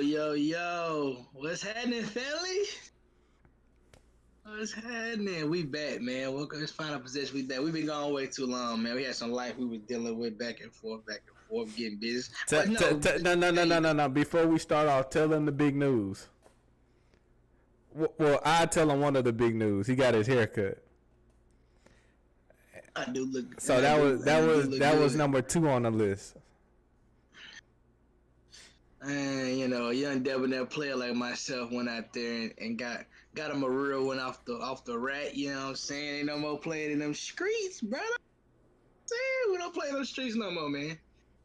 Yo. What's happening, family? What's happening? We back, man. Welcome to Final Possession. We back. We've been gone way too long, man. We had some life we were dealing with back and forth, getting busy. But No. Before we start off, tell them the big news. Well, I tell him one of the big news. He got his haircut. I do look. So that was number 2 on the list. And a young debonair player like myself went out there and got him a real one off the rat. You know what I'm saying? Ain't no more playing in them streets, brother. We don't play in those streets no more, man.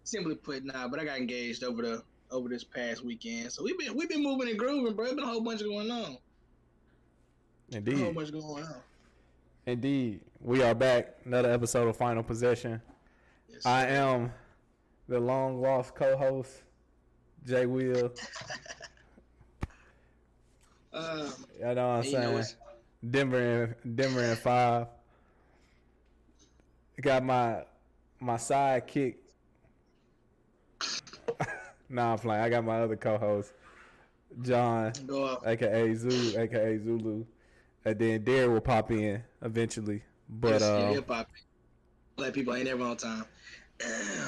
Simply put, nah. But I got engaged over this past weekend, so we've been moving and grooving, bro. Been a whole bunch going on. Indeed. A whole bunch going on. Indeed, we are back. Another episode of Final Possession. Yes, I am the long lost co-host, Jay Will. You know what I'm saying? Denver and 5. Got my sidekick. Nah, I'm playing. I got my other co-host, John, aka Zulu, and then Derek will pop in eventually. But he'll pop in. Black people ain't never on time.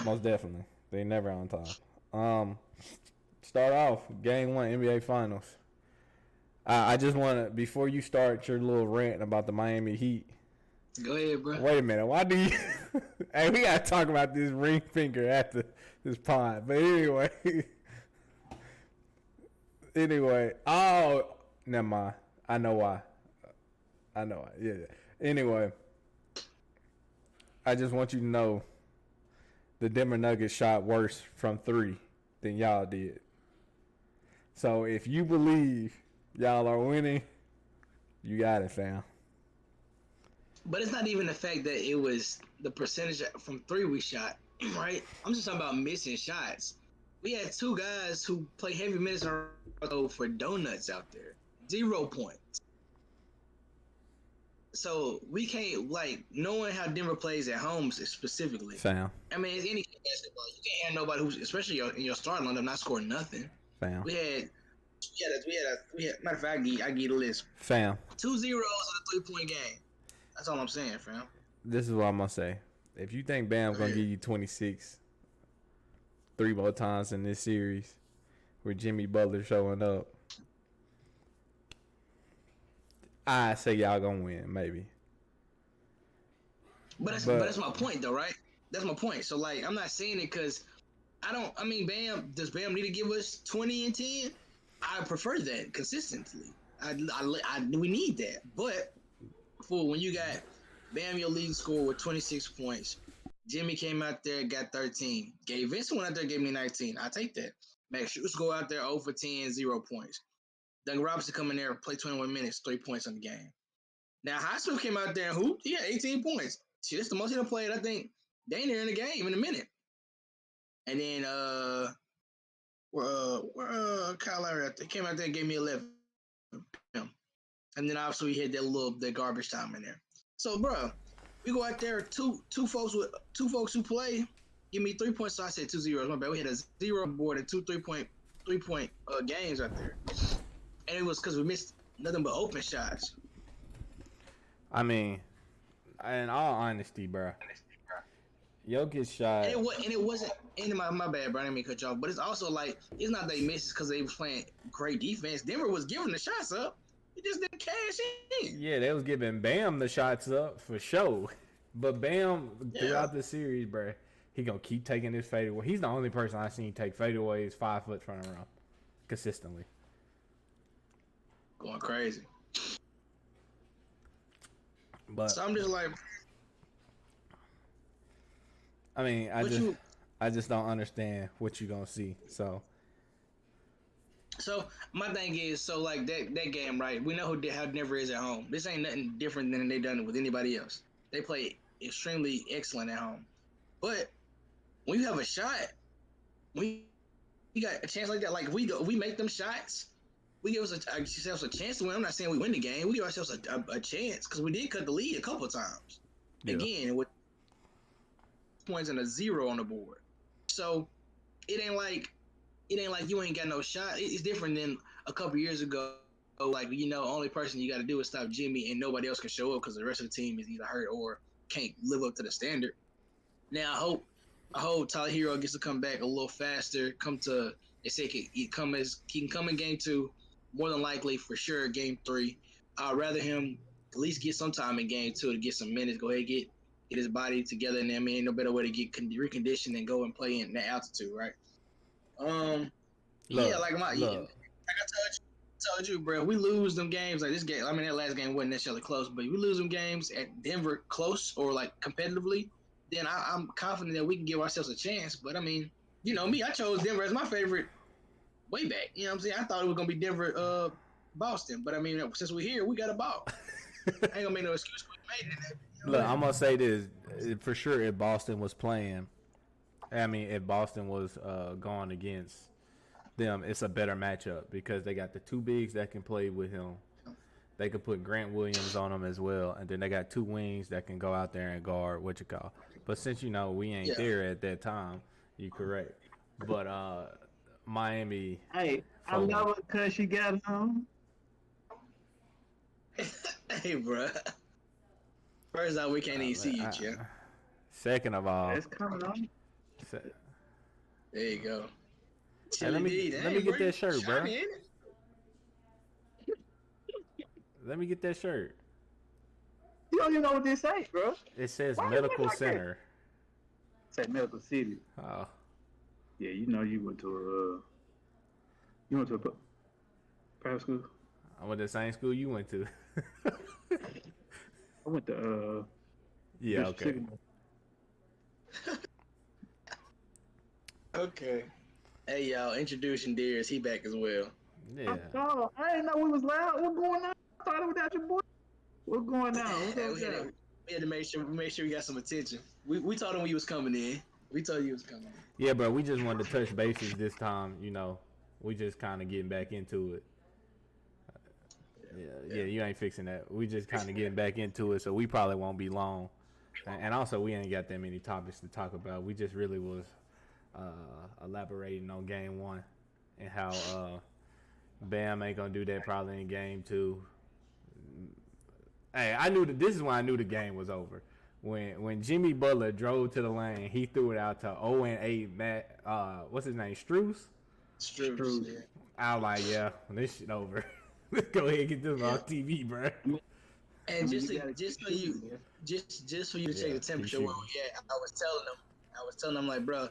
Most definitely, they never on time. Start off Game 1 NBA Finals. I just want to, before you start your little rant about the Miami Heat. Go ahead, bro. Wait a minute. Why do you? Hey, we gotta talk about this ring finger after this pod. But anyway. Oh, never mind. I know why. Yeah. Anyway, I just want you to know the Denver Nuggets shot worse from 3 than y'all did. So if you believe y'all are winning, you got it, fam. But it's not even the fact that it was the percentage from 3 we shot, right? I'm just talking about missing shots. We had 2 guys who play heavy minutes for donuts out there. 0 points. So we can't, knowing how Denver plays at home specifically. Fam. I mean, it's any basketball. You can't have nobody who's, especially in your starting lineup, not scoring nothing. Fam. We had matter of fact, I give the list. Fam. 2 zeros in a 3-point game. That's all I'm saying, fam. This is what I'm gonna say. If you think Bam's gonna give you 26 3 more times in this series with Jimmy Butler showing up, I say y'all gonna win, maybe. But that's my point, though, right? That's my point. So, I'm not saying it because Bam, does Bam need to give us 20 and 10? I prefer that consistently. We need that. But for when you got Bam, your leading scorer with 26 points, Jimmy came out there, got 13. Vincent went out there, gave me 19. I take that. Max Strus go out there 0 for 10, 0 points. Doug Robinson come in there, play 21 minutes, 3 points in the game. Now, Highsmith came out there and hooped. He had 18 points. Shit, that's the most he done played, I think, dang near in the game in a minute. And then, Kyle Lowry came out there and gave me 11. And then obviously we had that garbage time in there. So, bro, we go out there, two folks who play, give me 3 points. So I said 2 zeros. My bad. We had a 0 board and 2 3-point games out there, and it was because we missed nothing but open shots. I mean, in all honesty, bro, Jokic shot. And it wasn't. And my bad, bro. I didn't mean to cut you off. But it's also it's not that they missed because they was playing great defense. Denver was giving the shots up. He just didn't cash in. Yeah, they was giving Bam the shots up for sure. But Bam, throughout the series, bro, he going to keep taking his fadeaway. He's the only person I've seen take fadeaways 5 foot from the rim consistently. Going crazy. But so I'm just I mean, I just don't understand what you're going to see. So my thing is, that game, right? We know how Denver is at home. This ain't nothing different than they done it with anybody else. They play extremely excellent at home. But when you have a shot, we got a chance like that. We make them shots. We give ourselves a chance to win. I'm not saying we win the game. We give ourselves a chance because we did cut the lead a couple of times. Yeah. Again, with points and a 0 on the board. So it ain't like it ain't like you ain't got no shot. It's different than a couple years ago. Like, only person you got to do is stop Jimmy, and nobody else can show up because the rest of the team is either hurt or can't live up to the standard. Now I hope Tyler Hero gets to come back a little faster. They say he can come in game 2, more than likely for sure game 3. I'd rather him at least get some time in game 2 to get some minutes. Go ahead, get his body together, and I mean, no better way to get reconditioned and go and play in that altitude, right? Yeah, like I told you, bro. We lose them games like this game. I mean, that last game wasn't necessarily close, but we lose them games at Denver close or like competitively. Then I'm confident that we can give ourselves a chance. But I mean, me, I chose Denver as my favorite way back. You know what I'm saying? I thought it was gonna be Denver, Boston. But I mean, since we're here, we got a ball. I ain't gonna make no excuse for we made it. Look, I'm gonna say this for sure. If Boston was playing, if Boston was going against them, it's a better matchup because they got the 2 bigs that can play with him. They could put Grant Williams on them as well, and then they got 2 wings that can go out there and guard what you call. But since we ain't there at that time, you correct. But Miami. Hey, I love it because she got home. Hey, bro. First off, we can't even see you, Chip. Second of all, it's coming on. There you go. Hey, let me get that shirt, bro. Let me get that shirt. You don't even know what this say, bro. It says Medical Center. It says Medical City. Oh. Yeah, you went to a private school. I went to the same school you went to. I went to yeah, okay. Okay. Hey, y'all, introducing Darius. He back as well. Yeah. I didn't know we was loud. What's going on? I thought it was out your boy. What's going on? We had to make sure we got some attention. We told him we was coming in. We told you he was coming in. Yeah, bro, we just wanted to touch bases this time. We just kind of getting back into it. Yeah, you ain't fixing that. We just kind of getting back into it, so we probably won't be long. And also, we ain't got that many topics to talk about. We just really was elaborating on game 1 and how Bam ain't gonna do that probably in game 2. Hey, I knew that this is when I knew the game was over. When Jimmy Butler drove to the lane, he threw it out to 0-8 Matt. What's his name? Struce. Yeah. I was like, yeah, this shit over. Let's go ahead and get this on TV, bro. And just for you to check the temperature where we at, I was telling them like, bro,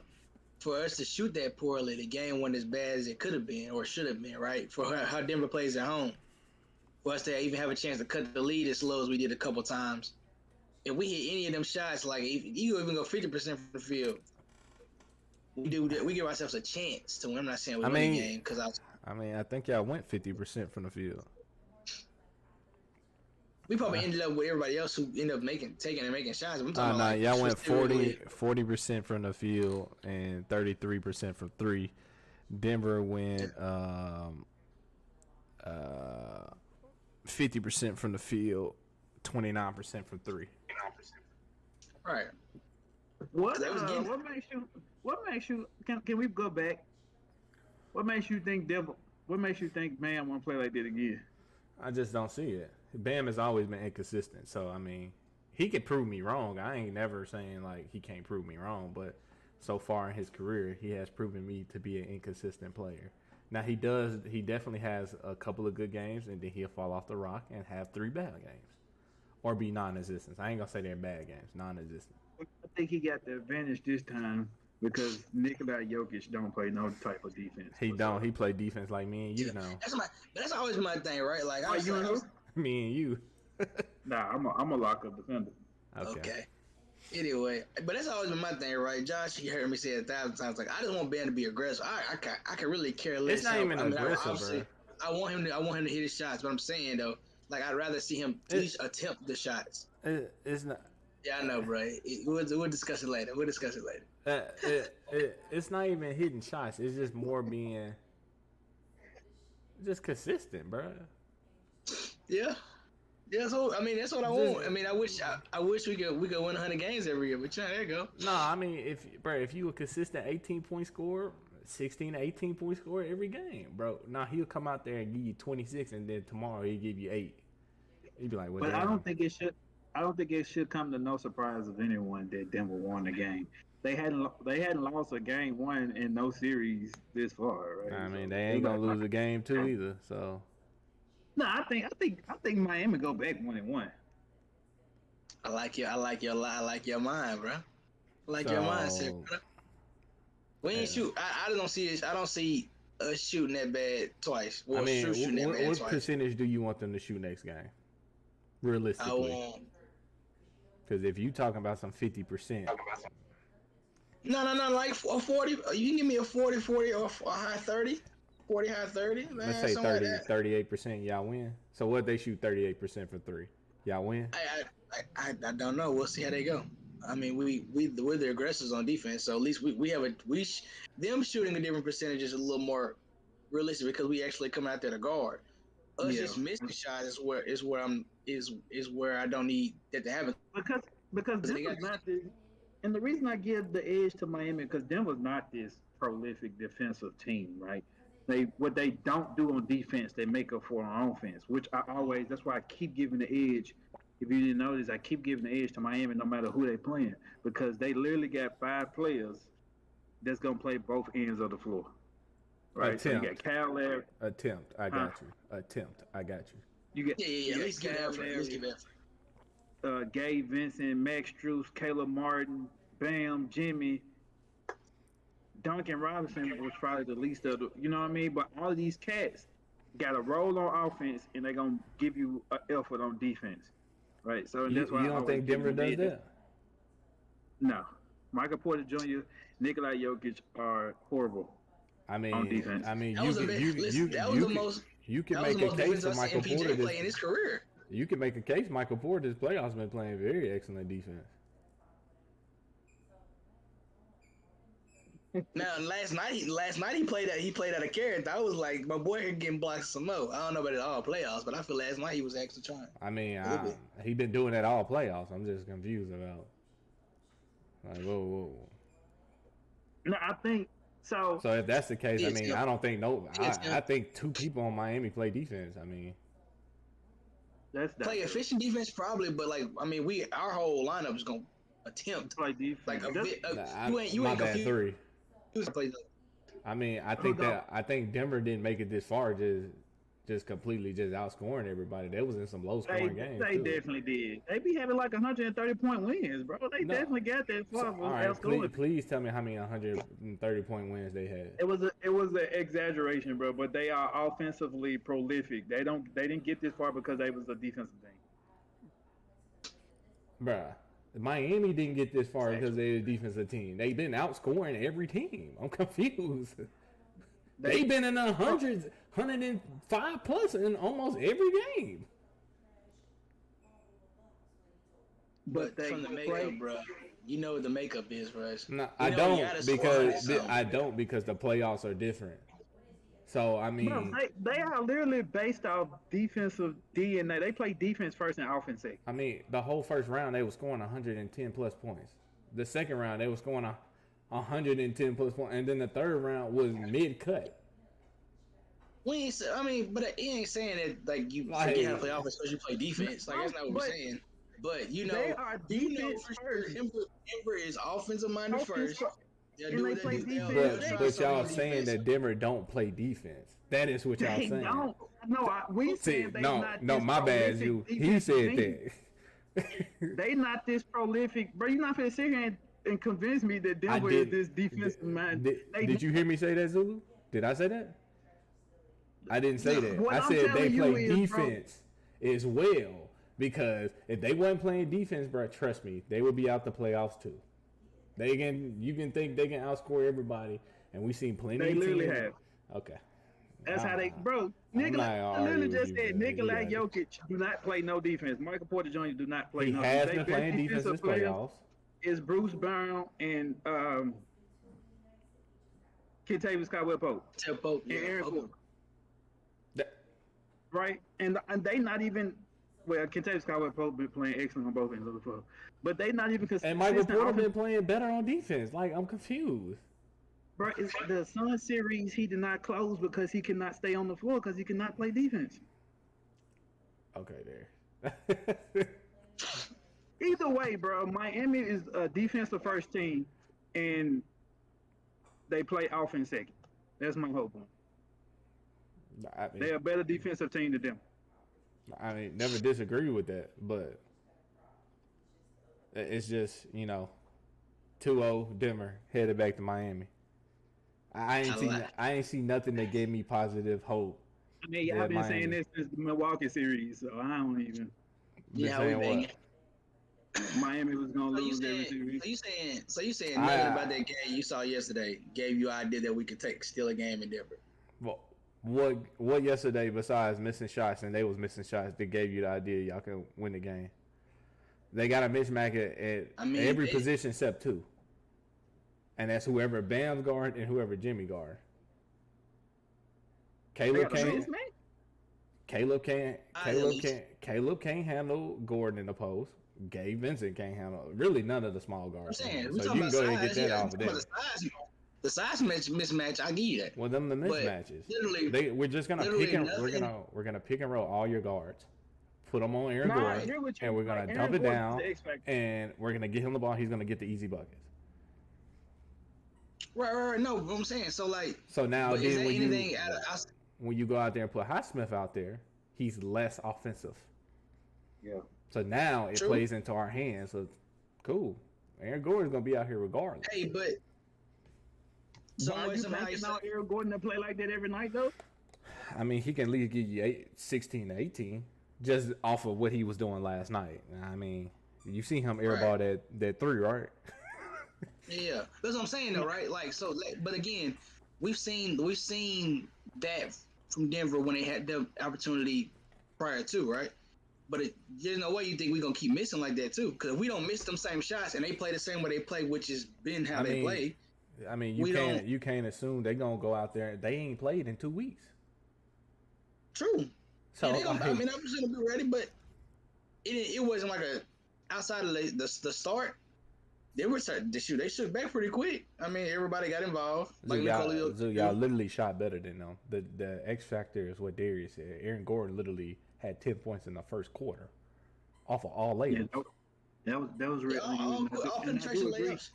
for us to shoot that poorly, the game wasn't as bad as it could have been or should have been, right? For how Denver plays at home, for us to even have a chance to cut the lead as slow as we did a couple times. If we hit any of them shots, like if you even go 50% from the field, we do that. We give ourselves a chance to win. I'm not saying we win the game because I think y'all went 50% from the field. We probably ended up with everybody else who ended up taking and making shots. Y'all went 40% from the field and 33% from 3. Denver went 50% from the field, 29% from 3. Right. What makes you? Can we go back? What makes you think Bam want to play like that again? I just don't see it. Bam has always been inconsistent, so he could prove me wrong. I ain't never saying like he can't prove me wrong, but so far in his career, he has proven me to be an inconsistent player. Now he definitely has a couple of good games, and then he'll fall off the rock and have 3 bad games, or be non-existent. I ain't gonna say they're bad games, non-existent. I think he got the advantage this time because Nikola Jokic don't play no type of defense. He don't. He play defense like me and you know. That's always my thing, right? Like me and you. Nah, I'm a lock up defender. Okay. Anyway, but that's always been my thing, right? Josh, you heard me say it 1,000 times. Like I just want Bam to be aggressive. I can really care less. It's not even aggressive, bro. I want him to hit his shots. But I'm saying though, like I'd rather see him at least attempt the shots. It's not. Yeah, I know, bro. We'll discuss it later. It's not even hitting shots. It's just more being just consistent, bro. Yeah. Yeah, so that's what I want. I wish we could win 100 games every year. But yeah, there you go. No, if you a consistent 18-point scorer, 16 to 18 point score every game, bro. Now he'll come out there and give you 26, and then tomorrow he'll give you 8. He'd be like, "What?" But I don't think it should. I don't think it should come to no surprise of anyone that Denver won the game. They hadn't lost a game one in no series this far, right? I mean, they ain't gonna lose a game 2 either. So. No, I think Miami go back 1-1. I like your mind, bro. I like your mindset, bro. We ain't shoot. I don't see it. I don't see us shooting that bad twice. Well, I mean, what twice. percentage do you want them to shoot next game? Realistically, because if you talking about some 50%. No, like a 40. You can give me a 40, or a high 30. 40, high 30. Man, let's say 30, 38%. Y'all win. So what they shoot 38% for 3? Y'all win. I don't know. We'll see how they go. I mean, we're the aggressors on defense, so at least we have them shooting a different percentage is a little more realistic because we actually come out there to guard. Us just missing shots is where I don't need that to happen. Because Denver's not this, and the reason I give the edge to Miami because Denver's not this prolific defensive team, right? What they don't do on defense, they make up for on offense, which that's why I keep giving the edge. If you didn't notice, I keep giving the edge to Miami no matter who they playing because they literally got 5 players that's gonna play both ends of the floor. Right? Attempt. So you got Cal Larry. Attempt. I got you. Attempt. I got you. You get at least give effort. Gabe Vincent, Max Strus, Caleb Martin, Bam, Jimmy, Duncan Robinson was probably the least of the, you know what I mean? But all of these cats got a role on offense and they're gonna give you an effort on defense. Right, so that's why you don't think Denver does that? No, Michael Porter Jr., Nikola Jokic are horrible. I mean, on defense. I mean, you can make a case for Michael Porter play in his career. You can make a case Michael Porter this playoffs been playing very excellent defense. Now last night he played out of character. I was like, my boy here getting blocked some more. I don't know about it all playoffs, but I feel last night he was actually trying. I mean, he been doing that all playoffs. I'm just confused about. Like, whoa. No, I think so. So if that's the case, I mean, I don't think I think 2 people on Miami play defense. I mean, play efficient defense probably, but like I mean, our whole lineup is gonna attempt to play defense. Like you ain't confused. 3. I mean, I think Denver didn't make it this far just completely outscoring everybody. They was in some low scoring games. They definitely did. They be having like 130-point wins, bro. They definitely got that far. All right, please tell me how many 130-point wins they had. It was an exaggeration, bro. But they are offensively prolific. They didn't get this far because they was a defensive team. Bruh. Miami didn't get this far because they're a defensive team. They've been outscoring every team. I'm confused. They've been in the hundreds, 105 plus in almost every game. But from the makeup, bro, you know what the makeup is, right? No, I don't because the playoffs are different. So I mean, bro, they are literally based off defensive DNA. They play defense first and offense second. I mean, the whole first round they were scoring 110 plus points. The second round they were scoring 110 plus points, and then the third round was mid cut. We ain't. I mean, but it ain't saying that like you forget how to play offense because you play defense. Like that's not what we're saying. But you know, they are defense first. Denver is offensive minded first. But y'all saying that Denver don't play defense. That is what y'all saying. We said they not. No, my bad. He said that. They not this prolific, bro. You're not gonna sit here and convince me that Denver is this defensive mind. Did you hear me say that, Zulu? Did I say that? I didn't say that. I said they play defense as well because if they wasn't playing defense, bro, trust me, they would be out the playoffs too. You can think they can outscore everybody, and we seen plenty. They literally have. Okay. That's how they, bro. Nikola literally just said Nikola Jokic do not play no defense. Michael Porter Jr. do not play no defense. He has been playing defense this playoffs. Is Bruce Brown and Kentavious Caldwell-Pope. And Aaron Gordon. Right? And they not even. Well, Kentavious Caldwell-Pope been playing excellent on both ends of the floor, but they not even consistent. And Michael Porter been playing better on defense. Like I'm confused. Bro, it's the Sun series he did not close because he cannot stay on the floor because he cannot play defense. Okay, there. Either way, bro, Miami is a defensive first team, and they play offense second. That's my whole point. I mean, They're a better defensive team than them. never disagree with that, but it's just 2-0 Denver headed back to Miami. I ain't see nothing that gave me positive hope. I mean, y'all been saying this since the Milwaukee series, so I don't even. Yeah, we banging. Miami was gonna lose every series. So you saying nothing about that game you saw yesterday gave you an idea that we could steal a game in Denver? Well, what yesterday besides missing shots, and they was missing shots that gave you the idea y'all can win the game? They got a mismatch at every position except two, and that's whoever Bam's guard and whoever Jimmy guard. Caleb can't handle Gordon in the post. Gabe Vincent can't handle really none of the small guards. I'm saying, so you can go ahead and get that off of there. The size mismatch, I give you that. Well, them the mismatches. We're just gonna pick and we're gonna pick and roll all your guards, put them on Aaron Gordon, and we're gonna dump it down, and we're gonna get him the ball. He's gonna get the easy buckets. Right. No, what I'm saying. So now then when you go out there and put Highsmith out there, he's less offensive. Yeah. So now it plays into our hands. So cool. Aaron Gordon's gonna be out here regardless. Hey, but are you banking on Aaron Gordon to play like that every night though? I mean, he can at least give you 16 to 18 just off of what he was doing last night. I mean, you see him airball that three, right? Yeah, that's what I'm saying though, right? But again, we've seen that from Denver when they had the opportunity prior to, right? But there's no way you think we're gonna keep missing like that too, because if we don't miss them same shots and they play the same way they play, which has been how they play. I mean, you can't assume they're gonna go out there. They ain't played in 2 weeks. True. So I'm just gonna be ready, but it wasn't like outside of the start. They were starting to shoot. They shoot back pretty quick. I mean, everybody got involved. Y'all literally shot better than them. The X factor is what Darius said. Aaron Gordon literally had 10 points in the first quarter, off of all layups. Yeah, that was really all penetration layups.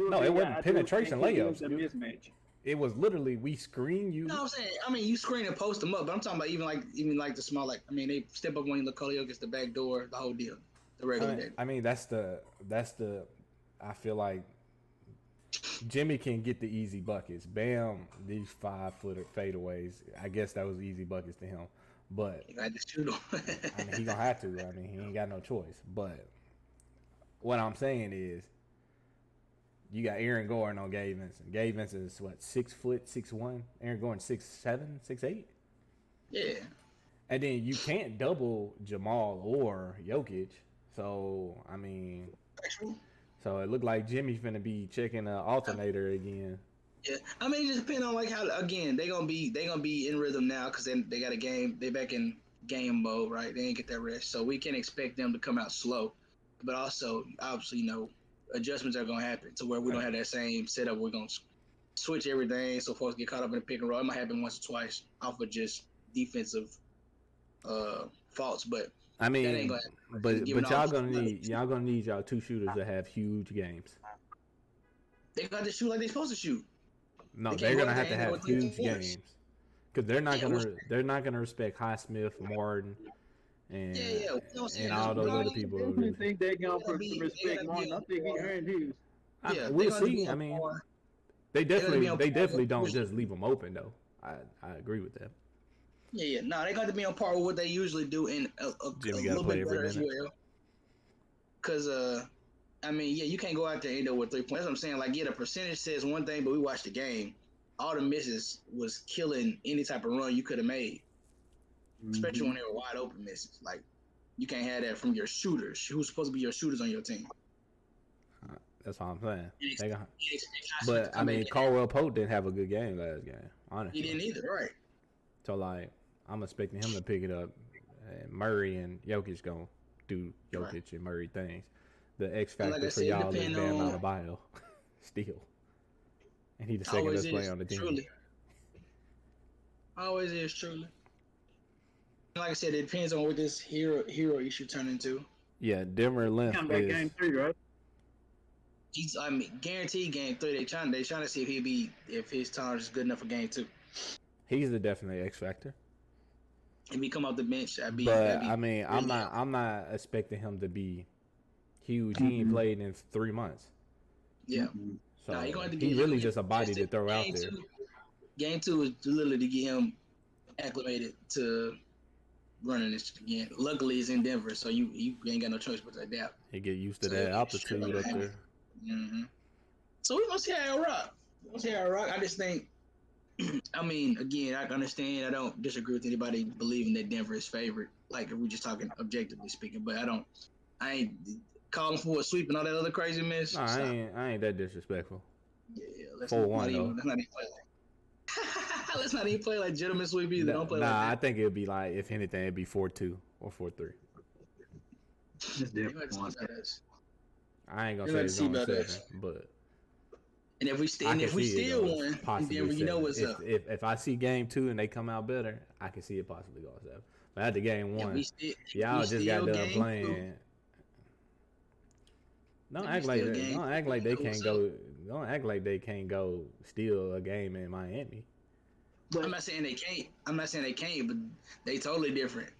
No, it wasn't penetration layups. It was literally we screen you. No, I'm saying, you screen and post them up, but I'm talking about even like the small, they step up when Lucolio gets the back door, the whole deal, the regular day. I mean, that's the. I feel like Jimmy can get the easy buckets. Bam, these 5-footer fadeaways. I guess that was easy buckets to him. But he got to shoot them. He gonna have to. He ain't got no choice. But what I'm saying is, you got Aaron Gordon on Gabe Vincent. Gabe Vincent is what, 6 foot, 6'1"? Aaron Gordon 6'7", 6'8"? Yeah. And then you can't double Jamal or Jokic. So so it looked like Jimmy's finna be checking an alternator again. Yeah, it just depends on how again they gonna be in rhythm now because they got a game. They back in game mode, right? They ain't get that rest, so we can't expect them to come out slow. But also, obviously, adjustments are gonna happen to where we don't have that same setup. We're gonna switch everything so folks get caught up in the pick and roll. It might happen once or twice off of just defensive faults, but that ain't gonna happen. But y'all gonna need y'all two shooters to have huge games. They got to shoot like they're supposed to shoot. No, they're gonna have to have huge games because they're not gonna respect Highsmith, Martin, and all those other people. I don't think they're gonna respect Martin. I think he earned his. We'll see. They definitely don't just leave them open though. I agree with that. Yeah. No, they got to be on par with what they usually do, and a little bit better as well. Because you can't go out there and end up with 3 points. That's what I'm saying. The percentage says one thing, but we watched the game. All the misses was killing any type of run you could have made, especially when they were wide open misses. You can't have that from your shooters. Who's supposed to be your shooters on your team? That's what I'm saying. But Caldwell Pope didn't have a good game last game. Honestly, he didn't either, right? So I'm expecting him to pick it up. And Murray and Jokic gonna do Jokic and Murray things. The X factor for y'all is Bam Adebayo. Still. and he the second Always best player is, on the team. truly. Always is, truly. Like I said, it depends on what this hero issue turn into. Yeah, Denver length Come back is. game 3, right? I mean, guaranteed game 3. They trying to see if his tolerance is good enough for game 2. He's the definite X factor. If he come off the bench, I mean, really I'm not expecting him to be huge. He ain't played in 3 months. Yeah. So Nah, he really just a body to throw out there. Game 2 is literally to get him acclimated to running this again. Luckily, it's in Denver, so you ain't got no choice but to adapt. He get used to that altitude up there. Mm-hmm. So we're gonna see how it rock. I just think, I mean, again, I understand. I don't disagree with anybody believing that Denver is favored. Like, if we're just talking objectively speaking, but I ain't calling for a sweep and all that other crazy mess. No, I ain't that disrespectful. Yeah, let's 4-1 not though. even play like. Let's not even play like gentleman sweep either. Don't play like that. I think it'd be like, if anything, it'd be 4-2 or 4-3. I ain't gonna say it's going 7, but. And if we still won, then you know what's up. If I see game 2 and they come out better, I can see it possibly going 7. But after game 1, y'all just got done playing. Don't act like they can't go. Don't act like they can't go steal a game in Miami. I'm not saying they can't, but they totally different.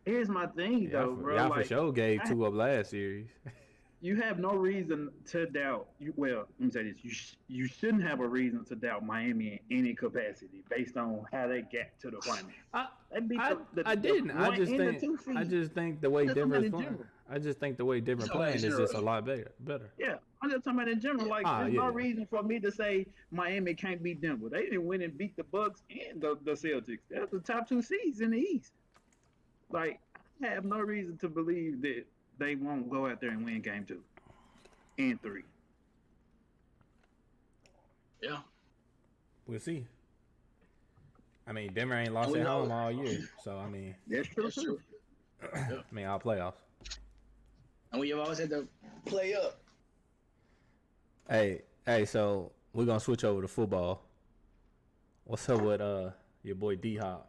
Here's my thing, though, bro. Y'all for sure gave 2 up last series. You have no reason to doubt. Well, let me say this: you shouldn't have a reason to doubt Miami in any capacity based on how they get to the final. I didn't. I just think the way Denver's playing. I just think the way Denver playing is just a lot better. Yeah, I'm just talking about in general. Like, there's no reason for me to say Miami can't beat Denver. They didn't win and beat the Bucks and the Celtics. They're the top 2 seeds in the East. Like, I have no reason to believe that they won't go out there and win game 2 and 3. Yeah. We'll see. I mean, Denver ain't lost at home all year. So, I mean. That's true. I mean, all playoffs. And we always had to play up. Hey, so we're going to switch over to football. What's up with your boy D-Hop?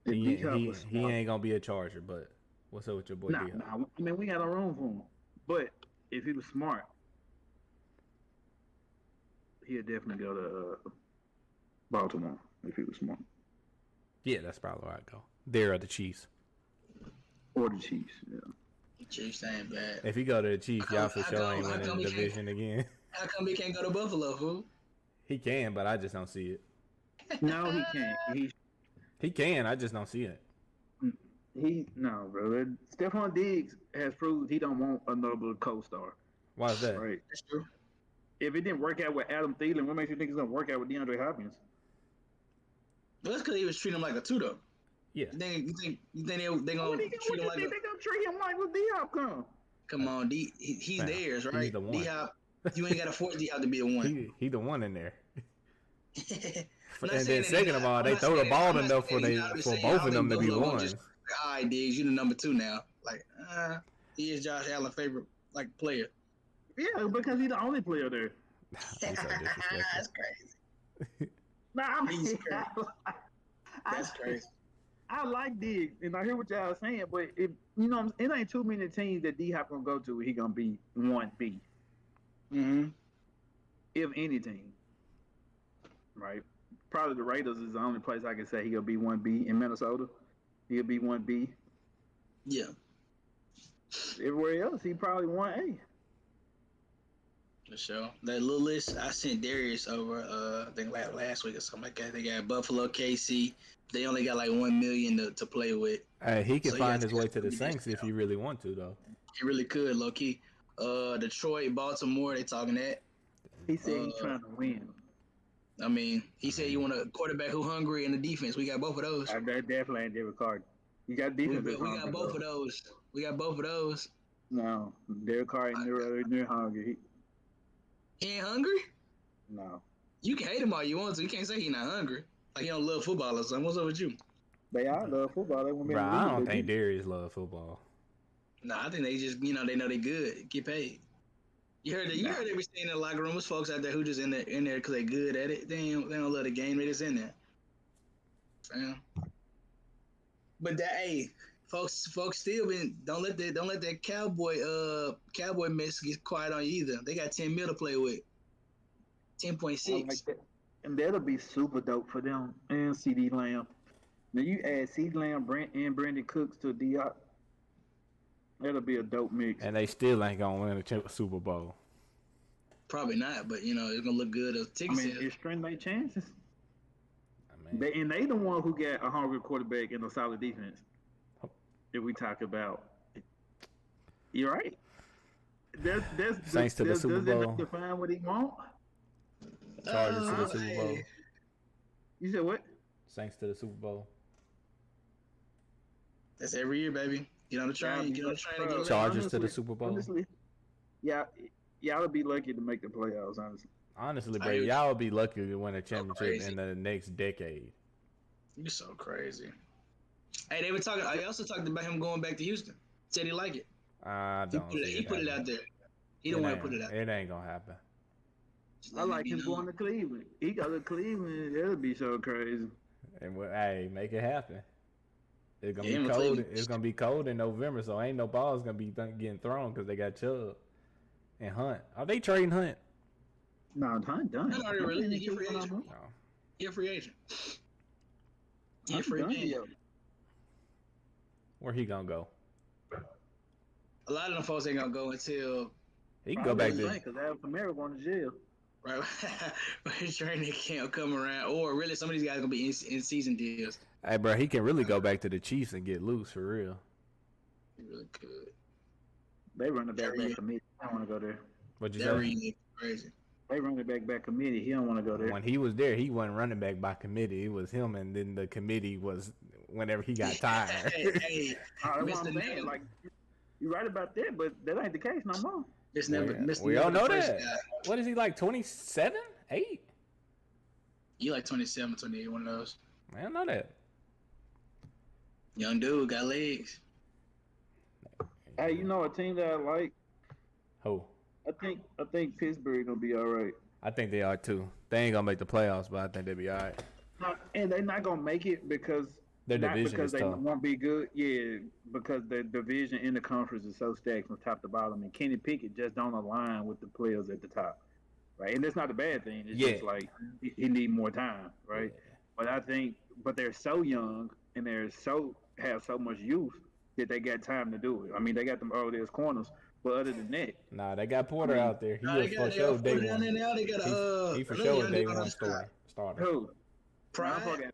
He ain't going to be a Charger, but what's up with your boy D-Hop? Nah, I mean, we got no room for him. But if he was smart, he'd definitely go to Baltimore if he was smart. Yeah, that's probably where I'd go. There are the Chiefs. Or the Chiefs, yeah. The Chiefs ain't bad. If he go to the Chiefs, y'all for sure ain't winning the division again. How come he can't go to Buffalo, fool? He can, but I just don't see it. No, he can't. He can, I just don't see it. No, bro. Stephon Diggs has proved he don't want another co-star. Why is that? Right. That's true. If it didn't work out with Adam Thielen, what makes you think it's gonna work out with DeAndre Hopkins? Well, that's because he was treating him like a tutor. Yeah. You think they gonna treat him like they gonna treat him like with D-Hop come? Come on, he's theirs, right? He's the one. D-Hop, you ain't gotta force D-Hop to be the one. He the one in there. And then second of all, they throw the ball enough for both of them to be ones. All right, Diggs, you the number 2 now. Like, he is Josh Allen's favorite player. Yeah, because he's the only player there. He's so disrespectful. That's crazy. Nah, That's crazy. I like Diggs, and I hear what y'all saying, but if it ain't too many teams that D-Hop gonna go to, he gonna be 1B. Mm-hmm. If any team, right? Probably the Raiders is the only place I can say he'll be 1B. In Minnesota, he'll be 1B. Yeah. Everywhere else, he probably 1A. For sure. That little list I sent Darius over, I think last week or something like that. They got Buffalo, KC. They only got like 1 million to play with. Hey, he can find his way to the Saints if he really want to, though. He really could, low key. Detroit, Baltimore, they talking that. He said he's trying to win. I mean, he said he want a quarterback who hungry in the defense. We got both of those. That definitely ain't Derek Carr. You got defense. We got both of those. We got both of those. No, Derek Carr ain't near hungry. He ain't hungry? No. You can hate him all you want to. You can't say he not hungry. Like he don't love football or something. What's up with you? They all love football. They Bro, I don't think Darius love football. Nah, I think they just, they know they good. Get paid. You heard they be staying in the locker room. There's folks out there who just in there because they good at it. They don't love the game. They just in there. Fam. But folks still been don't let that cowboy mess get quiet on you either. They got 10 mil to play with. 10.6. Like that. And that'll be super dope for them and CD Lamb. Now you add CD Lamb, and Brandon Cooks to Diop. That'll be a dope mix. And they still ain't gonna win a Super Bowl. Probably not, but it's gonna look good. It strengthens their chances. They the one who got a hungry quarterback and a solid defense. If we talk about, you're right. Thanks to the Super Bowl. Does it define what he want? Chargers to the Super Bowl. You said what? Thanks to the Super Bowl. That's every year, baby. Get on the train. Chargers to the Super Bowl. Honestly, y'all would be lucky to make the playoffs. Honestly, bro, y'all would be lucky to win a championship in the next decade. You're so crazy. Hey, they were talking. I also talked about him going back to Houston. Said he like it. I don't. He put it out there. He don't want to put it out. It ain't gonna happen. I like him going to Cleveland. He got to Cleveland. That'll be so crazy. And hey, make it happen. It's gonna be cold. It's gonna be cold in November, so ain't no balls gonna be getting thrown because they got Chubb and Hunt. Are they trading Hunt? No, Hunt done. Hunt already really. He a free agent. No. He a free agent. He a free agent. Where he gonna go? A lot of them folks ain't gonna go until he can go back there. Because Alvin Kamara going to jail. Right, training camp come around, or really some of these guys gonna be in season deals. Hey, bro, he can really go back to the Chiefs and get loose for real. He really could. They run it back committee. I don't want to go there. What you say? Crazy. They run it back committee. He don't want to go there. When he was there, he wasn't running back by committee. It was him, and then the committee was whenever he got tired. hey, Mr. Man, like you're right about that, but that ain't the case no more. It's never. We all know that. What is he like? 27, 8? You like 27, 28, one of those. I don't know that. Young dude got legs. Hey, you know a team that I like? Who? I think Pittsburgh gonna be all right. I think they are too. They ain't gonna make the playoffs, but I think they'll be all right. And they're not gonna make it because their division because is they tough. won't be good. Yeah, because the division in the conference is so stacked from top to bottom, and Kenny Pickett just don't align with the players at the top, right? And that's not a bad thing. It's just like he need more time, right? Yeah. But they're so young and have so much youth that they got time to do it. I mean, they got them early as corners. But other than that, they got Porter out there. He was for sure day one. He for sure day one starter. Who? Pride.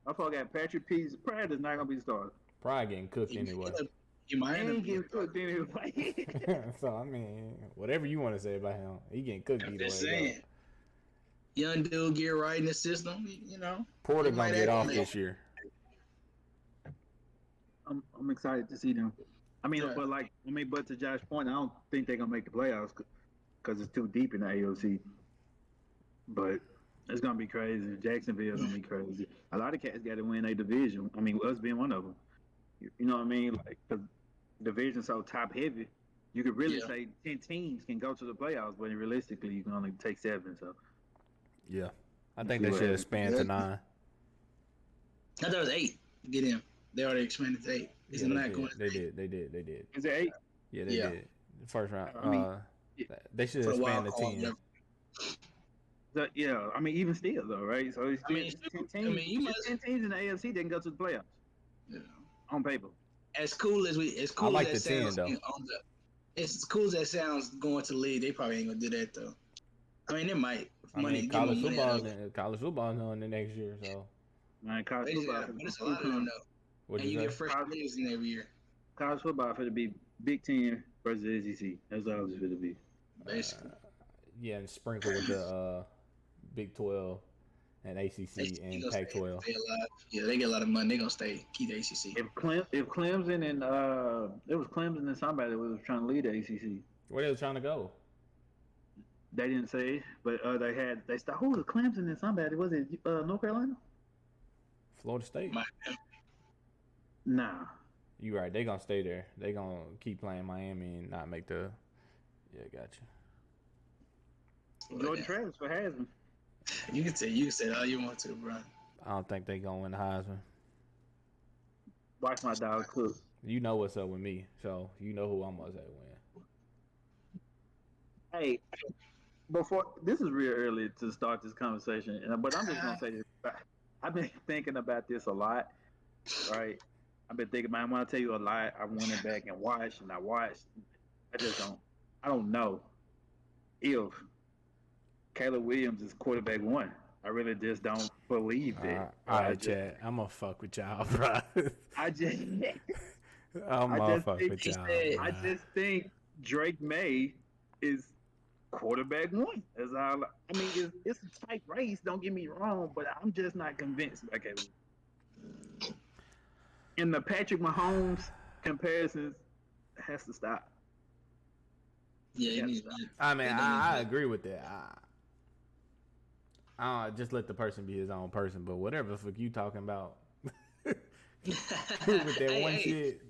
I forgot Patrick Pease. Pride is not gonna be the starter. Pride getting cooked anyway. He ain't getting cooked anyway. So I mean, whatever you want to say about him, he getting cooked either way. Saying. Young dude get right in the system, Porter gonna get off this year. I'm excited to see them. I mean, but to Josh's point, I don't think they're gonna make the playoffs because it's too deep in the AOC. But it's gonna be crazy. Jacksonville's gonna be crazy. A lot of cats got to win a division. I mean, us being one of them. You know what I mean? Like the division's so top heavy, you could really say 10 teams can go to the playoffs, but realistically, you can only take 7. So. Yeah, I think they should expand to 9. I thought it was 8 to get in. They already expanded to 8. They did. Is it 8? Yeah, they did. The first round. They should expand to 10. So, I mean, even still, though, right? So it's 10 teams. 10 teams in the AFC that can go to the playoffs. Yeah. On paper. As cool as I like the 10 though. As cool as that sounds going to the league, they probably ain't gonna do that though. I mean, it might. College football in the next year, so. Man, college football. But it's a lot of them though. And you get fresh players in every year. College football for to be Big 10 versus the SEC. That's all it's going to be. Basically. And sprinkle with the Big 12 and ACC and Pac-12. Yeah, they get a lot of money. They're going to stay. Keep the ACC. If Clemson and it was Clemson and somebody that was trying to lead the ACC. Where they was trying to go? They didn't say, but they started. Who was Clemson and somebody? Was it North Carolina? Florida State. Nah. You right. They gonna stay there. They gonna keep playing Miami and not make the. Yeah, gotcha. Jordan Travis for Heisman. You can say all you want to, bro. I don't think they gonna win the Heisman. Watch my dog cook. You know what's up with me, so you know who I'm gonna say win. Hey, before this is real early to start this conversation, but I'm just gonna say this. I've been thinking about this a lot, right? I've been thinking about. I'm gonna tell you a lot. I went back and watched, and I watched. I don't know if Caleb Williams is quarterback one. I really just don't believe that. All right, Chad. I'm gonna fuck with y'all, bro. I just fuck with y'all. I just think Drake May is quarterback one. That's all. I mean, it's a tight race. Don't get me wrong, but I'm just not convinced. Okay. And the Patrick Mahomes comparisons has to stop. Yeah, I mean, I agree with that. I just let the person be his own person, but whatever the fuck you talking about with that one shit.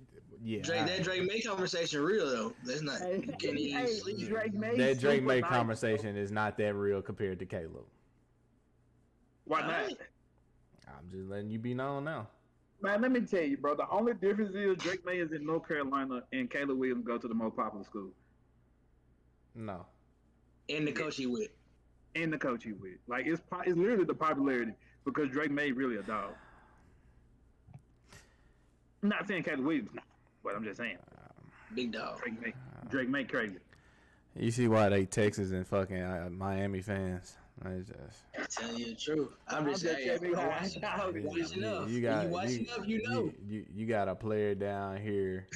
Yeah, that Drake May conversation real though. That's not. That Drake May conversation is not that real compared to Caleb. Why not? I'm just letting you be known now. Man, let me tell you, bro. The only difference is Drake May is in North Carolina and Caleb Williams go to the most popular school. No. And the coach he with. And the coach he with. Like it's literally the popularity because Drake May really a dog. I'm not saying Caleb Williams, nah, but I'm just saying. Big dog. Drake May crazy. You see why they Texas and fucking Miami fans? I'm telling you the truth. I'm just saying. You got a player down here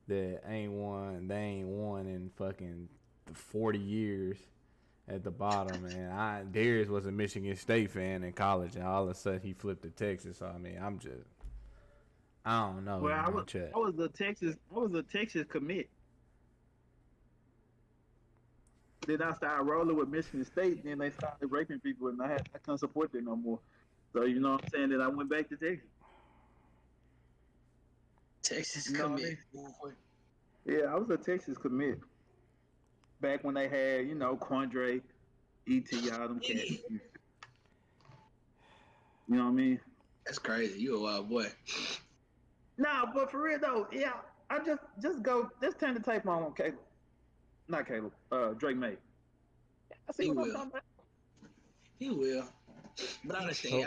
that ain't won in fucking 40 years at the bottom, and Darius was a Michigan State fan in college, and all of a sudden he flipped to Texas. So I mean, I don't know. Well, I was a Texas commit. Then I started rolling with Michigan State. Then they started raping people, and I couldn't support them no more. So you know what I'm saying? That I went back to Texas. Texas commit. Yeah, I was a Texas commit. Back when they had, Quandre, E.T., all them cats. You know what I mean? That's crazy. You a wild boy. Nah, but for real though, yeah, I just turn the tape on Caleb. Not Caleb, Drake May. I see what I'm talking about. He will. But I understand.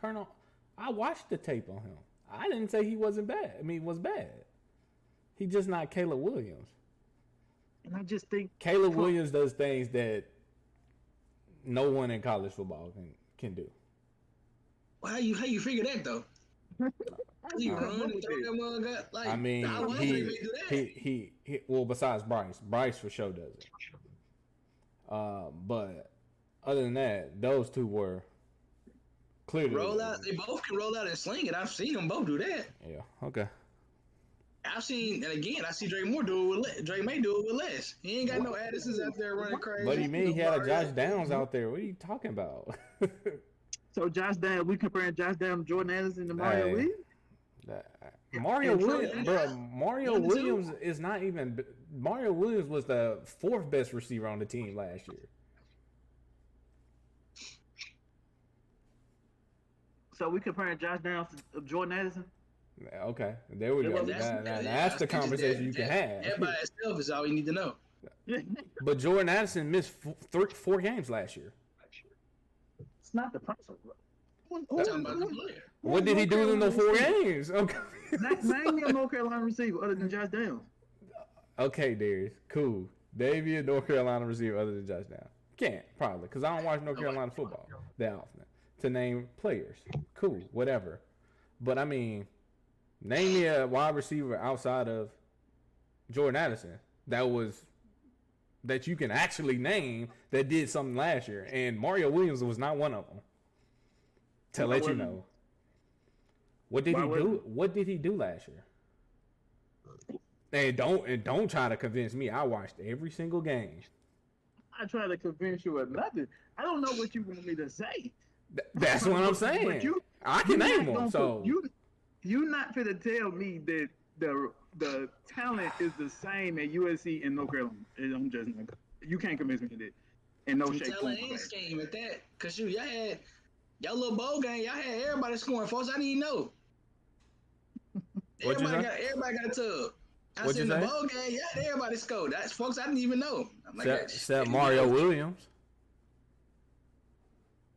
Turn on. I watched the tape on him. I didn't say he wasn't bad. I mean, he was bad. He just not Caleb Williams. And I just think Caleb Williams does things that no one in college football can do. Well, how you figure that though? He well, besides Bryce for sure does it. But other than that, those two were clearly roll out. They both can roll out and sling it. I've seen them both do that. Yeah. Okay. I see Drake May do it with less. He ain't got no Addisons out there running crazy. What do you mean? He had a Josh Downs out there. What are you talking about? So Josh Downs, we comparing Josh Downs, Jordan Addison, to Mario Williams. Mario Williams, bro. Mario Williams is not even. Mario Williams was the fourth best receiver on the team last year. So we comparing Josh Downs to Jordan Addison. Okay, there we go. That's the conversation you can have. That by itself is all you need to know. But Jordan Addison missed 4 games last year. It's not the person. What did he do in those 4 games? Okay. Name me a North Carolina receiver other than Josh Downs. Okay, Darius. Cool. Name me a North Carolina receiver other than Josh Downs. Can't, probably, because I don't watch North Carolina football that often. To name players. Cool, whatever. But, I mean, name me a wide receiver outside of Jordan Addison that you can actually name that did something last year. And Mario Williams was not one of them. To let you know. What did he do? What did he do last year? And don't try to convince me. I watched every single game. I try to convince you of nothing. I don't know what you want me to say. That's what I'm saying. I can name them. So you're not going to tell me that the talent is the same at USC and North Carolina. You can't convince me of that. And no shape. Talent and scheme at that, cause y'all had y'all little bowl game. Y'all had everybody scoring, folks. I didn't even know. Everybody got a tub. I said in the bowl game, yeah, everybody scored. That's folks I didn't even know. I'm like, except Mario Williams.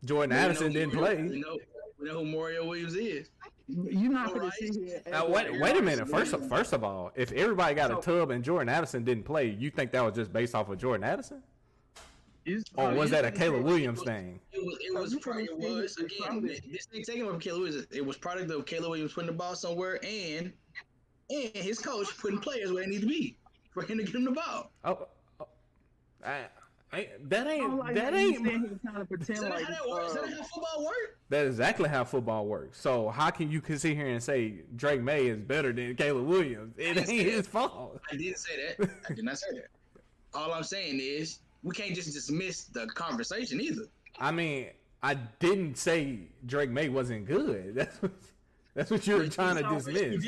Jordan Addison didn't play. We know who Mario Williams is. You're not going to sit here. Wait a minute. First of all, if everybody got a tub and Jordan Addison didn't play, you think that was just based off of Jordan Addison? Or was that a Caleb Williams thing? It was again. This thing taken from Caleb Williams. It was product of Caleb Williams putting the ball somewhere and his coach putting players where they need to be for him to get him the ball. That ain't. Is that how football works? That's exactly how football works. So how can you sit here and say Drake May is better than Caleb Williams? It ain't his fault. I didn't say that. I did not say that. All I'm saying is we can't just dismiss the conversation either. I mean, I didn't say Drake May wasn't good. That's what you were trying to dismiss.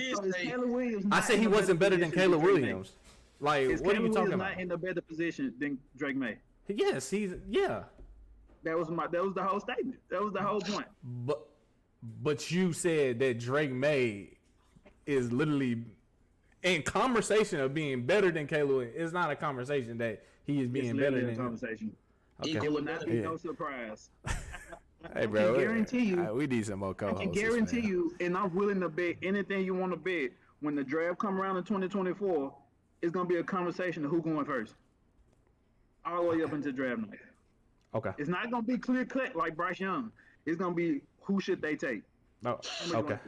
I said he wasn't better than Caleb Williams. Like, what are you talking about? Not in a better position than Drake May. Yes, yeah. That was the whole statement. That was the whole point. But you said that Drake May is literally in conversation of being better than Caleb. It's not a conversation that he is being better than. Conversation. Okay. It would not be no surprise. Hey, bro, I can guarantee you. We need some more co-hosts. I can guarantee you, and I'm willing to bet anything you want to bet. When the draft come around in 2024, it's gonna be a conversation of who going first, all the way up into draft night. Okay. It's not gonna be clear cut like Bryce Young. It's gonna be who should they take. Oh, okay.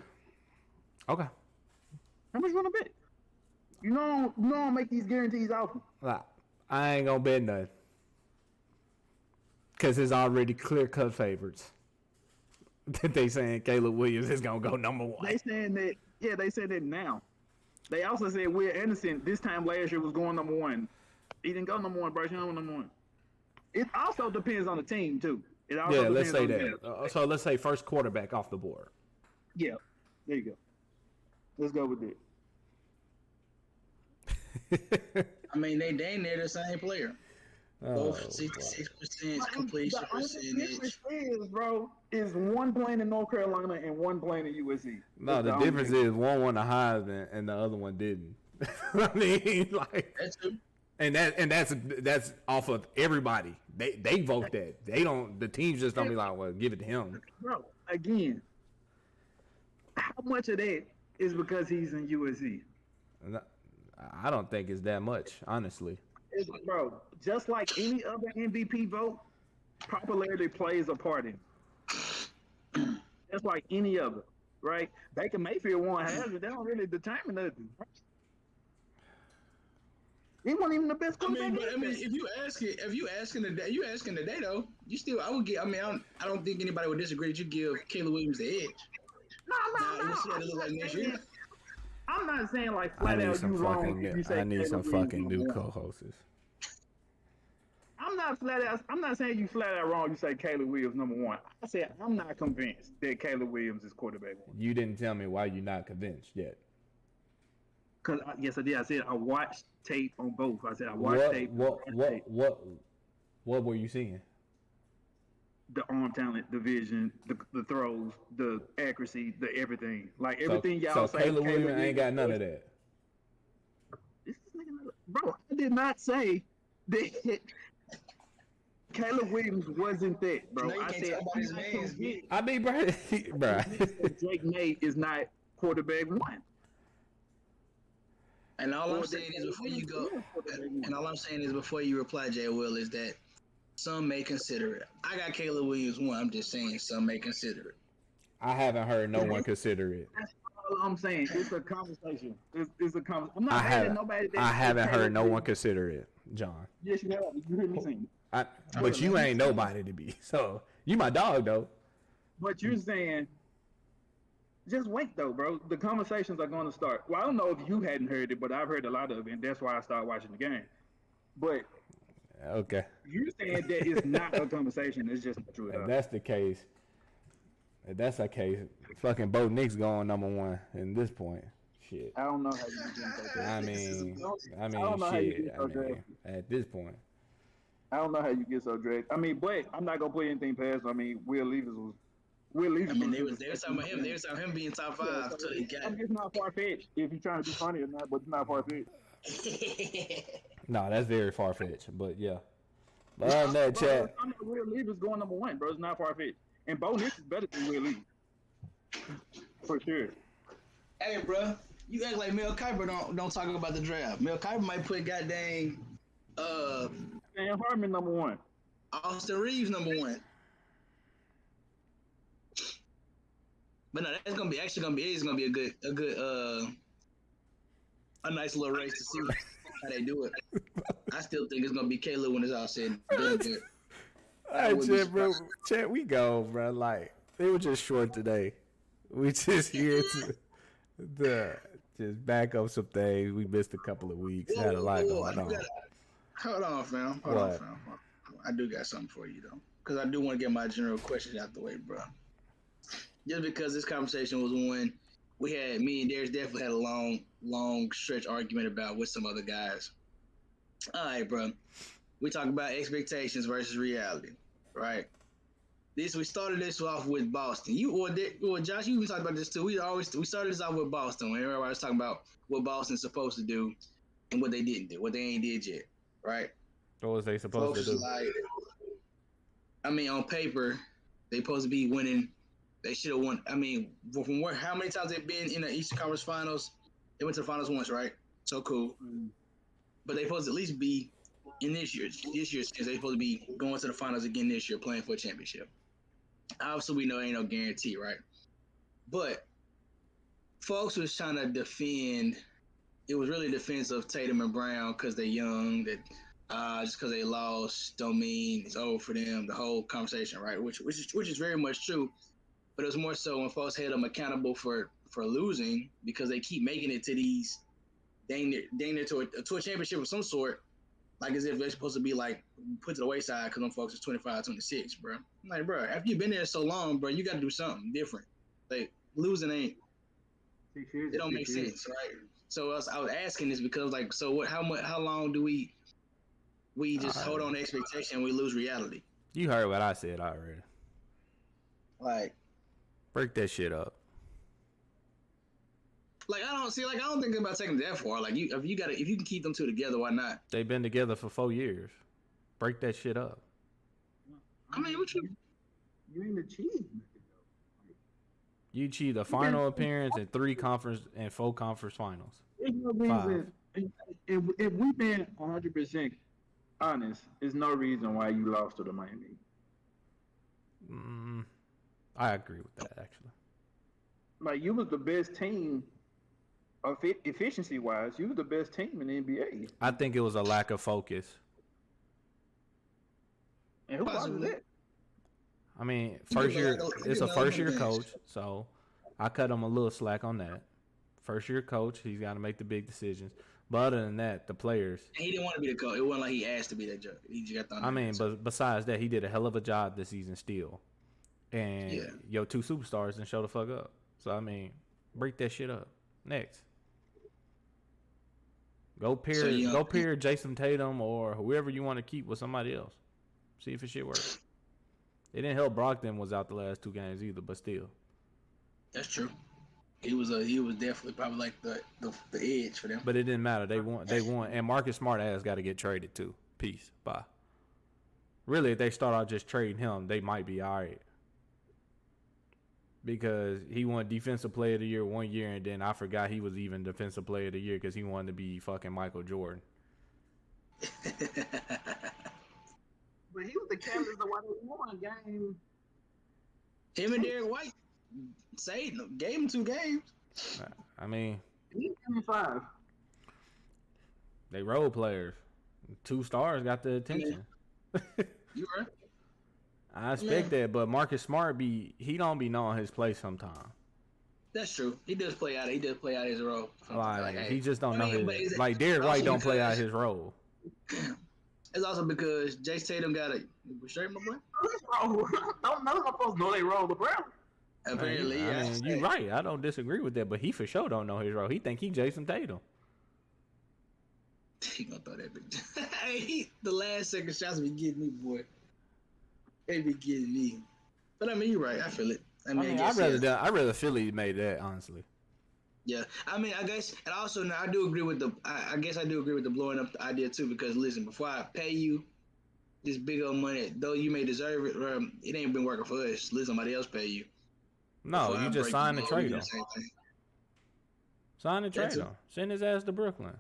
Okay. How much you wanna bet? You know, I'll make these guarantees often. Nah, I ain't gonna bet nothing. Because it's already clear-cut favorites. They saying Caleb Williams is going to go number one. They saying that, yeah, they said that now. They also said Will Anderson this time last year was going number one. He didn't go number one. Bryce Young was number one. It also depends on the team, too. Let's say that. So let's say first quarterback off the board. Yeah, there you go. Let's go with it. I mean, they dang near the same player. Both 66% completion percentage. The difference is one playing in North Carolina and one playing in USC. No, the difference is one won the Heisman and the other one didn't. I mean, like that's true. And that's off of everybody. They vote that. They don't. The teams just don't be like, well, give it to him. Bro, again, how much of that is because he's in USC? I don't think it's that much, honestly. Bro, just like any other MVP vote, popularity plays a part in it. Just like any other, right? Baker Mayfield won Heisman. They don't really determine nothing. He wasn't even the best quarterback. I mean, if you asking today though, you still I would give. I mean, I don't think anybody would disagree that you give Caleb Williams the edge. No. I'm not saying like flat out you wrong. I need some fucking new co-hosts. I'm not saying you flat out wrong. You say Caleb Williams number one. I said I'm not convinced that Caleb Williams is quarterback one. You didn't tell me why you're not convinced yet. Because yes, I did. I said I watched tape on both. I said I watched tape. What were you seeing? The arm talent, the vision, the throws, the accuracy, the everything. Like everything y'all say. So Caleb Williams ain't got none of that. Bro, I did not say that Caleb Williams wasn't that, bro. I said I mean, bro. Drake May is not quarterback one. And all I'm saying is before you go, and all I'm saying is before you reply, Jay Will, is that some may consider it. I got Caleb Williams one. I'm just saying some may consider it. I haven't heard no one consider it. That's all I'm saying. It's a conversation. It's a conversation. I'm not mad at nobody. I haven't heard no one consider it, John. Yes, you have. You hear me saying. But you ain't nobody to be. So you my dog though. But you're saying, just wait though, bro. The conversations are going to start. Well, I don't know if you hadn't heard it, but I've heard a lot of it, and that's why I started watching the game. But okay, you're saying that it's not a conversation. It's just not true. If that's the case, fucking Bo Nix going number one at this point. Shit. I don't know how you can I mean, shit. At this point. I don't know how you get so dragged. I mean, but I'm not gonna put anything past. I mean, Will Levis was. Will Levis I mean, was they was talking about him. They was talking about him being top Yeah, five so till he got. I mean, it's not far fetched if you're trying to be funny or not, but it's not far fetched. Nah, that's very far fetched, but yeah. But other than that, chat. Will Levis going number one, bro. It's not far fetched. And Bo Nix is better than Will Levis. For sure. Hey, bro, you act like Mel Kiper don't talk about the draft. Mel Kiper might put goddamn Sam Hartman number one. Austin Reeves number one. But no, that's gonna be a nice little race to see how they do it. I still think it's gonna be Caleb when it's all said and done. All right, chat, bro. Chat, we go, bro. Like, they were just short today. We just here to just back up some things. We missed a couple of weeks. Had a lot going on. Hold on, fam. Hold on, fam. I do got something for you, though. Because I do want to get my general questions out the way, bro. Just because this conversation was one me and Darius definitely had a long stretch argument about with some other guys. All right, bro. We talk about expectations versus reality, right? We started this off with Boston. Josh, you even talked about this too. We started this off with Boston when everybody was talking about what Boston's supposed to do and what they didn't do, what they ain't did yet, right? What was they supposed to do? Like, I mean, on paper, they supposed to be winning. They should have won. I mean, from how many times they've been in the Eastern Conference Finals? They went to the finals once, right? So cool. But they supposed to at least be in this year's season. They supposed to be going to the finals again this year, playing for a championship. Obviously, we know ain't no guarantee, right? But folks was trying to defend. It was really a defense of Tatum and Brown because they're young. That just because they lost don't mean it's over for them. The whole conversation, right? Which is very much true. But it was more so when folks held them accountable for losing because they keep making it to these dang near to a championship of some sort. Like as if they're supposed to be like put to the wayside because them folks is 25, 26, bro. I'm like, bro, after you've been there so long, bro, you got to do something different. Like losing ain't. It don't make sense, right? So I was asking this because like, so what? How long do we just hold on to expectation and we lose reality? You heard what I said already. Like, break that shit up. Like I don't think about taking that far. Like if you can keep them two together, why not? They've been together for 4 years. Break that shit up. I mean, what you ain't achieved. You achieved a final appearance and 4 conference finals. There's no reason. If we've been 100% honest, there's no reason why you lost to the Miami. I agree with that actually. Like you was the best team. Efficiency-wise, you were the best team in the NBA. I think it was a lack of focus. And who was that? I mean, it's a first-year coach, so I cut him a little slack on that. First-year coach, he's got to make the big decisions. But other than that, the players. He didn't want to be the coach. It wasn't like he asked to be that judge. He just got the. I mean, but besides that, he did a hell of a job this season still. And your 2 superstars didn't show the fuck up. So, I mean, break that shit up. Next. Go pair Jason Tatum or whoever you want to keep with somebody else. See if it shit works. It didn't help Brogdon was out the last 2 games either, but still. That's true. He was definitely probably like the edge for them. But it didn't matter. They won. And Marcus Smart ass got to get traded too. Peace. Bye. Really, if they start out just trading him, they might be all right. Because he won Defensive Player of the Year 1 year, and then I forgot he was even Defensive Player of the Year because he wanted to be fucking Michael Jordan. But he was the catalyst of why they won a game. Him and Derek White gave him 2 games. I mean, he 5. They role players. 2 stars got the attention. You right. I expect that, but Marcus Smart he don't be knowing his place sometimes. That's true. He does play out his role. Like he just don't know his. Like Derek White don't play out his role. It's also because Jason Tatum got a straight, my boy. Don't know supposed to know they roll the Brown. Apparently, I mean, you're right. I don't disagree with that, but he for sure don't know his role. He think he Jason Tatum. He gonna throw that bitch. Hey, the last second shots be getting me, boy. They be getting me. But I mean, you're right. I feel it. I mean, I guess, I'd rather Philly made that, honestly. yeah. I mean, I guess, and also now I do agree with the. I guess I do agree with the blowing up the idea too, because listen, before I pay you this big old money, though you may deserve it, it ain't been working for us. Let somebody else pay you. No, you just sign and trade him. Sign and trade him. Send his ass to Brooklyn.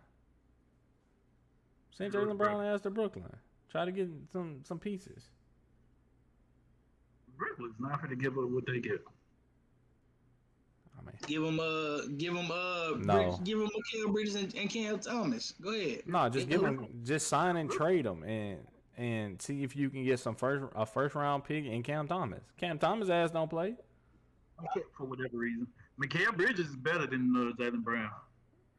Send Jaylen Brown ass to Brooklyn. Try to get some pieces. Brooklyn's not going to give up what they get. I mean, give him Mikal Bridges and Cam Thomas. Go ahead. No, just sign and trade them and see if you can get a first round pick in Cam Thomas. Cam Thomas ass don't play. For whatever reason, Mikal Bridges is better than Jaylen Brown.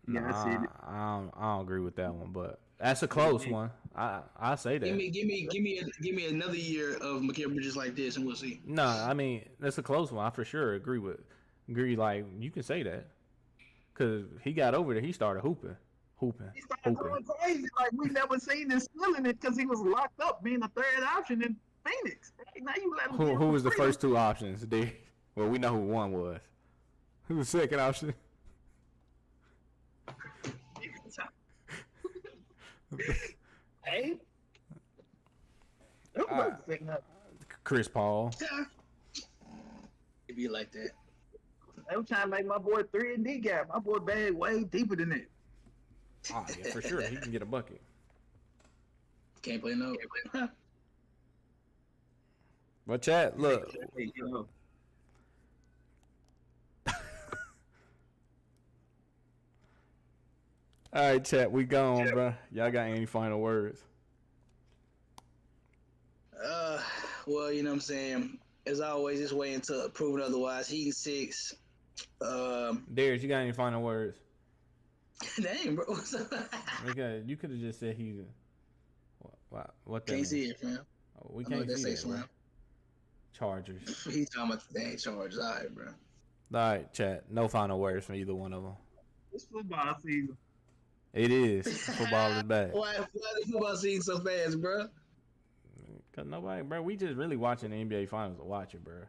Nah, I don't agree with that one, but that's a close one. I say that. Give me another year of Mikal Bridges like this, and we'll see. No, I mean that's a close one. I for sure agree. Like you can say that because he got over there. He started hooping. He started going crazy. Like we never seen this stealing it because he was locked up, being the third option in Phoenix. Hey, now you let him. Who was the first two options? Well, we know who one was. Who was the second option? Hey, Chris Paul. It be like that. They were trying to make my boy 3-and-D gap. My boy bag way deeper than that. Oh yeah, for sure. He can get a bucket. Can't play no. But chat, look. All right, chat, we gone, bro. Y'all got any final words? Well, you know what I'm saying. As always, just waiting to prove it otherwise. Heat 6. Darius, you got any final words? Dang, bro. Okay, you could have just said he. What? Can't see it, fam. Oh, we can't see that, bro. Chargers. He's talking about the dang Chargers. All right, bro. All right, chat. No final words from either one of them. It's football season. It is. Football is back. Why the football season so fast, bro? Cause nobody, bro. We just really watching the NBA Finals to watch it, bro.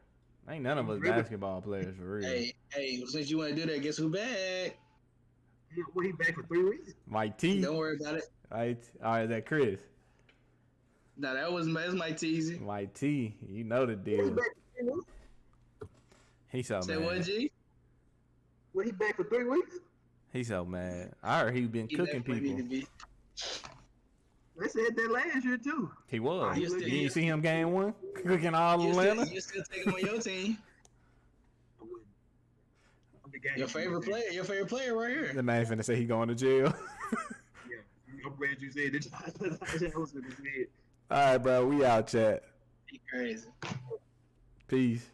Ain't none of us basketball players for real. Hey, since you want to do that, guess who back? Well, he back for 3 weeks. Mike T. Don't worry about it. All right, is that Chris? No, that's Mike Teasy. Mike T. You know the deal. He's so mad. Say what, G? Well, he back for 3 weeks? He's so mad. I heard he been cooking people. They said that last year, too. He was. You see him game 1? Cooking all Atlanta? You still take him on your team. Your favorite player right here. The man finna say he going to jail. Yeah, I'm glad you said it. All right, bro. We out, chat. He crazy. Peace.